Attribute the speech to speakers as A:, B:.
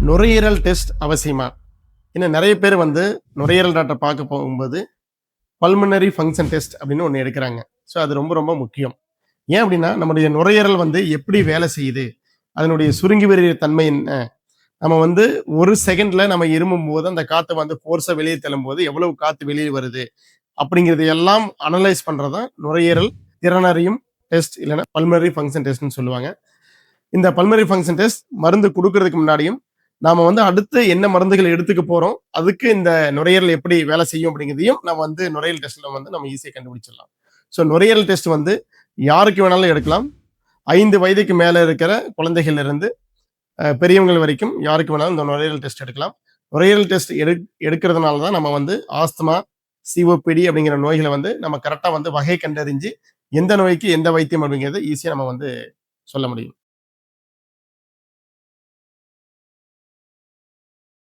A: நுரையீரல் டெஸ்ட் அவசியமா? இன்னும் நெறைய பேர் வந்து நுரையீரல் டாக்டர் பார்க்க போகும்போது, பல்மனரி ஃபங்ஷன் டெஸ்ட் அப்படின்னு ஒண்ணு எடுக்குறாங்க. ஸோ அது ரொம்ப ரொம்ப முக்கியம். ஏன் அப்படின்னா, நம்முடைய நுரையீரல் வந்து எப்படி வேலை செய்யுது? அதனுடைய சுருங்கி வருகிற தன்மை என்ன? நம்ம வந்து 1 செகண்ட்ல நம்ம இருமும்போது, அந்த காத்த வந்து ஃபோர்ஸா வெளிய தள்ளும்போது, எவ்வளவு காத்து வெளிய வருது? அப்படிங்கிறது எல்லாம் அனலைஸ் பண்றது தான் நுரையீரல் திறனறியும் டெஸ்ட் இல்லன்னா பல்மனரி ஃபங்ஷன் டெஸ்ட்ன்னு சொல்லுவாங்க. இந்த பல்மனரி ஃபங்ஷன் டெஸ்ட் மருந்து குடுக்குறதுக்கு முன்னாடியும், நாம வந்து அடுத்து என்ன மருந்துகள் எடுத்துக்க போறோம், அதுக்கு இந்த நுரையீரல் எப்படி வேலை செய்யும் அப்படிங்கிறதையும் நம்ம வந்து நுரையீரல் டெஸ்ட்ல வந்து நம்ம ஈஸியா கண்டுபிடிச்சிடலாம். ஸோ நுரையீரல் டெஸ்ட் வந்து யாருக்கு வேணாலும் எடுக்கலாம். 5 வயதுக்கு மேல இருக்கிற குழந்தைகள்ல இருந்து பெரியவங்கள் வரைக்கும் யாருக்கு வேணாலும் இந்த நுரையீரல் டெஸ்ட் எடுக்கலாம். நுரையீரல் டெஸ்ட் எடுக்கிறதுனால தான் நம்ம வந்து ஆஸ்துமா, சிஓபிடி அப்படிங்கிற நோய்கள வந்து நம்ம கரெக்ட்டா வந்து வகை கண்டறிஞ்சு, எந்த நோய்க்கு எந்த வைத்தியம் அப்படிங்கிறத ஈஸியா நம்ம வந்து சொல்ல முடியும்.